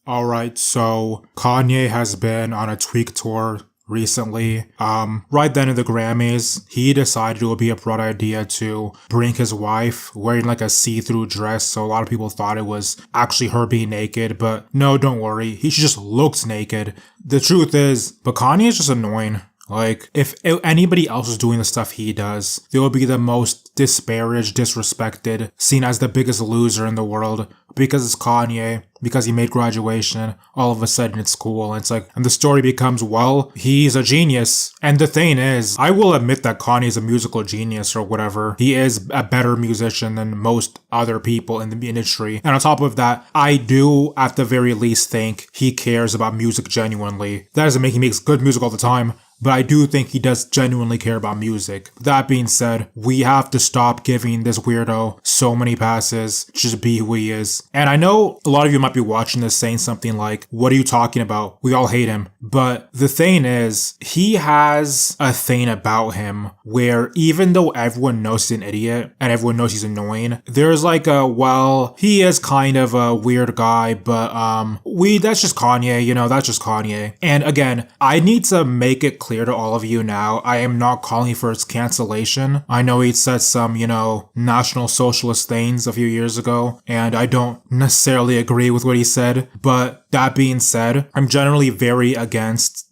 Alright, so Kanye has been on a Tweak tour recently. Right then in the Grammys, he decided it would be a broad idea to bring his wife wearing like a see-through dress, so a lot of people thought it was actually her being naked, but no, don't worry, she just looks naked. The truth is, but Kanye is just annoying. Like, if anybody else was doing the stuff he does, they would be the most disparaged, disrespected, seen as the biggest loser in the world. Because it's Kanye, because he made Graduation, all of a sudden it's cool. And it's like, and the story becomes, well, he's a genius. And the thing is, I will admit that Kanye's a musical genius or whatever. He is a better musician than most other people in the industry. And on top of that, I do, at the very least, think he cares about music genuinely. That doesn't make he makes good music all the time, but I do think he does genuinely care about music. That being said, we have to stop giving this weirdo so many passes. Just be who he is. And I know a lot of you might be watching this saying something like, what are you talking about? We all hate him. But the thing is, he has a thing about him where even though everyone knows he's an idiot and everyone knows he's annoying, there's like well, he is kind of a weird guy, but that's just Kanye, that's just Kanye. And again, I need to make it clear to all of you now, I am not calling for its cancellation. I know he said some, National Socialist things a few years ago, and I don't necessarily agree with what he said, but that being said, I'm generally very against,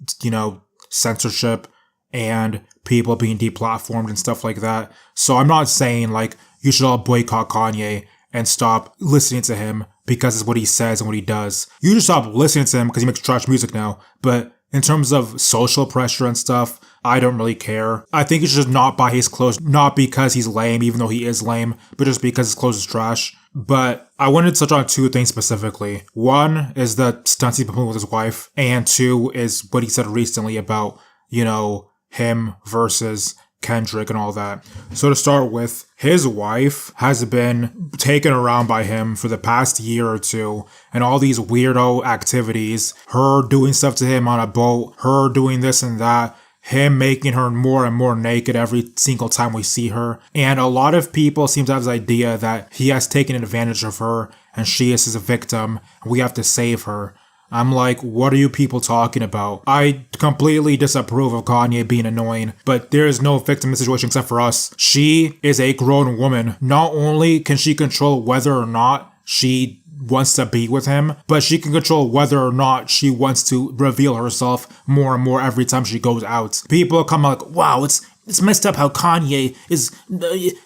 censorship and people being deplatformed and stuff like that. So I'm not saying like you should all boycott Kanye and stop listening to him because it's what he says and what he does. You should stop listening to him because he makes trash music now, but in terms of social pressure and stuff, I don't really care. I think you should just not buy his clothes, not because he's lame, even though he is lame, but just because his clothes is trash. But I wanted to touch on two things specifically. One is the stunts he's been pulling with his wife, and two is what he said recently about, him versus Kendrick and all that. So to start with, his wife has been taken around by him for the past year or two, and all these weirdo activities, her doing stuff to him on a boat, her doing this and that, him making her more and more naked every single time we see her. And a lot of people seem to have this idea that he has taken advantage of her and she is his victim and we have to save her. I'm like, what are you people talking about? I completely disapprove of Kanye being annoying, but there is no victim in the situation except for us. She is a grown woman. Not only can she control whether or not she wants to be with him, but she can control whether or not she wants to reveal herself more and more every time she goes out. People come like, wow, it's messed up how Kanye is,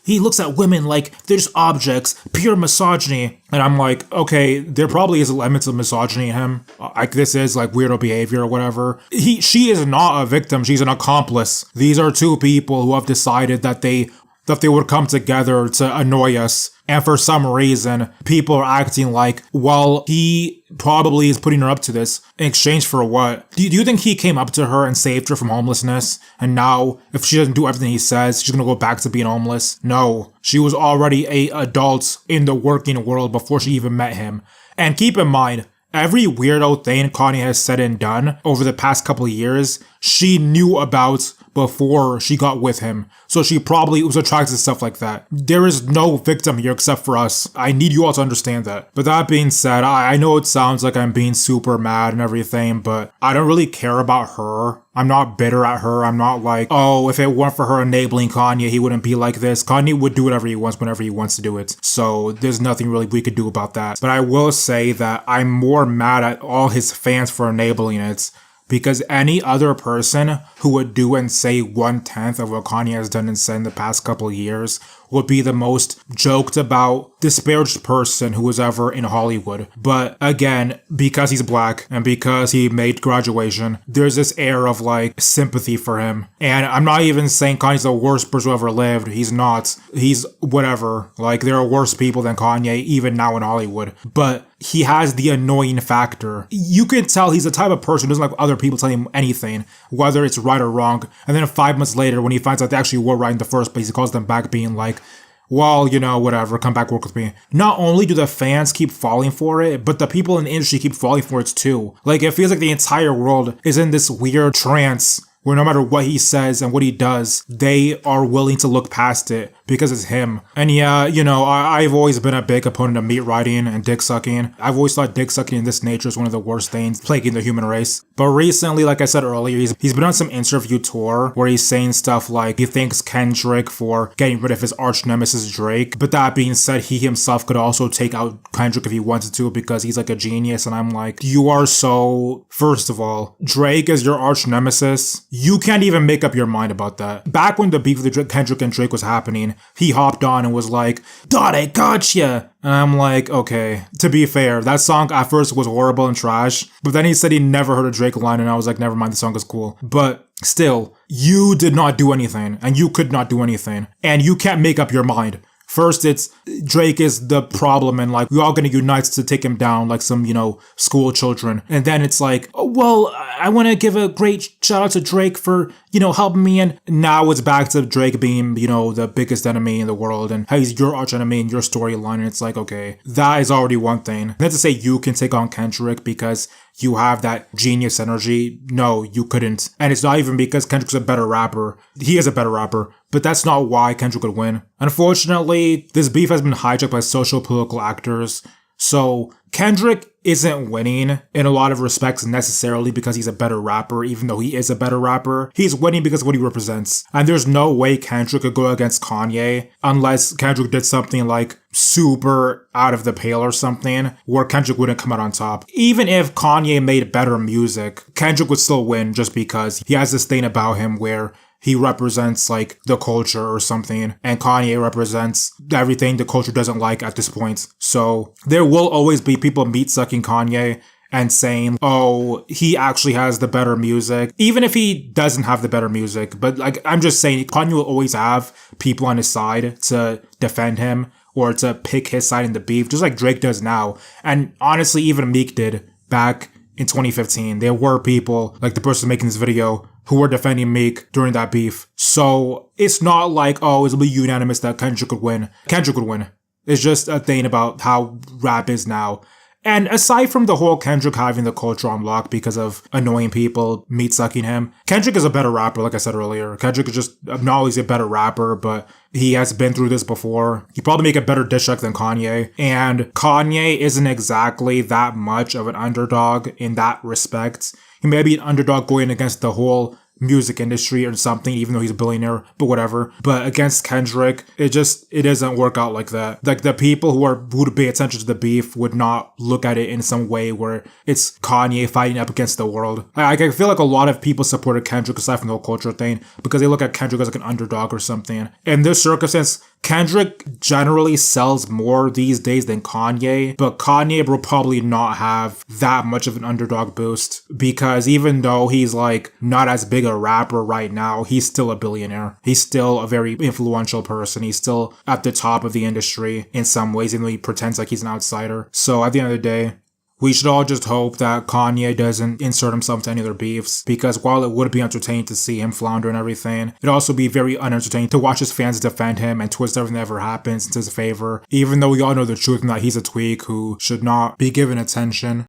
he looks at women like they're just objects, pure misogyny. And I'm like, okay, there probably is limits of misogyny in him. Like this is like weirdo behavior or whatever. She is not a victim, she's an accomplice. These are two people who have decided that they would come together to annoy us. And for some reason, people are acting like, well, he probably is putting her up to this in exchange for what? Do you think he came up to her and saved her from homelessness? And now, if she doesn't do everything he says, she's gonna go back to being homeless? No. She was already an adult in the working world before she even met him. And keep in mind, every weirdo thing Kanye has said and done over the past couple of years, she knew about before she got with him. So she probably was attracted to stuff like that. There is no victim here except for us. I need you all to understand that. But that being said, I know it sounds like I'm being super mad and everything, but I don't really care about her. I'm not bitter at her. I'm not like, oh, if it weren't for her enabling Kanye, he wouldn't be like this. Kanye would do whatever he wants whenever he wants to do it. So there's nothing really we could do about that. But I will say that I'm more mad at all his fans for enabling it. Because any other person who would do and say 1/10 of what Kanye has done and said in the past couple of years would be the most joked about, disparaged person who was ever in Hollywood. But again, because he's black and because he made Graduation, there's this air of like sympathy for him. And I'm not even saying Kanye's the worst person who ever lived. He's not. He's whatever. Like there are worse people than Kanye even now in Hollywood. But he has the annoying factor. You can tell he's the type of person who doesn't like other people telling him anything, whether it's right or wrong. And then 5 months later, when he finds out they actually were right in the first place, he calls them back being like, well, whatever, come back work with me. Not only do the fans keep falling for it, but the people in the industry keep falling for it too. Like, it feels like the entire world is in this weird trance where no matter what he says and what he does, they are willing to look past it because it's him. And yeah, you know, I've always been a big opponent of meat riding and dick sucking. I've always thought dick sucking in this nature is one of the worst things plaguing the human race. But recently, like I said earlier, he's been on some interview tour where he's saying stuff like he thanks Kendrick for getting rid of his arch nemesis Drake. But that being said, he himself could also take out Kendrick if he wanted to because he's like a genius. And I'm like, you are so... First of all, Drake is your arch nemesis. You can't even make up your mind about that. Back when the beef with Kendrick and Drake was happening, he hopped on and was like, "Thought I gotcha." And I'm like, okay, to be fair, that song at first was horrible and trash, but then he said he never heard a Drake line, and I was like, never mind, the song is cool. But still, you did not do anything, and you could not do anything, and you can't make up your mind. First, it's Drake is the problem and like, we're all gonna unite to take him down like some, you know, school children. And then it's like, oh, well, I want to give a great shout out to Drake for, you know, helping me. And now it's back to Drake being, you know, the biggest enemy in the world and how he's your arch enemy in your storyline. And it's like, okay, that is already one thing. Then to say you can take on Kendrick because you have that genius energy. No, you couldn't. And it's not even because Kendrick's a better rapper. He is a better rapper, but that's not why Kendrick would win. Unfortunately, this beef has been hijacked by social political actors. So Kendrick isn't winning in a lot of respects necessarily because he's a better rapper, even though he is a better rapper. He's winning because of what he represents. And there's no way Kendrick could go against Kanye unless Kendrick did something like super out of the pale or something where Kendrick wouldn't come out on top. Even if Kanye made better music, Kendrick would still win just because he has this thing about him where he represents like the culture or something, and Kanye represents everything the culture doesn't like at this point. So there will always be people meat sucking Kanye and saying, oh, he actually has the better music, even if he doesn't have the better music. But like, I'm just saying, Kanye will always have people on his side to defend him or to pick his side in the beef, just like Drake does now. And honestly, even Meek did back in 2015. There were people, like the person making this video, who were defending Meek during that beef. So it's not like, oh, it'll be unanimous that Kendrick could win. Kendrick would win. It's just a thing about how rap is now. And aside from the whole Kendrick having the culture on lock because of annoying people meat sucking him, Kendrick is a better rapper, like I said earlier. Kendrick is just not only a better rapper, but he has been through this before. He probably make a better diss track than Kanye. And Kanye isn't exactly that much of an underdog in that respect. He may be an underdog going against the whole music industry or something, even though he's a billionaire, but whatever. But against Kendrick, it doesn't work out like that. Like the people who would pay attention to the beef would not look at it in some way where it's Kanye fighting up against the world. I feel like a lot of people supported Kendrick aside from the whole culture thing because they look at Kendrick as like an underdog or something. In this circumstance, Kendrick generally sells more these days than Kanye, but Kanye will probably not have that much of an underdog boost because even though he's like not as big a rapper right now, he's still a billionaire. He's still a very influential person. He's still at the top of the industry in some ways, even though he pretends like he's an outsider. So at the end of the day, we should all just hope that Kanye doesn't insert himself to any other beefs, because while it would be entertaining to see him flounder and everything, it'd also be very unentertaining to watch his fans defend him and twist everything that ever happens into his favor, even though we all know the truth and that he's a tweak who should not be given attention.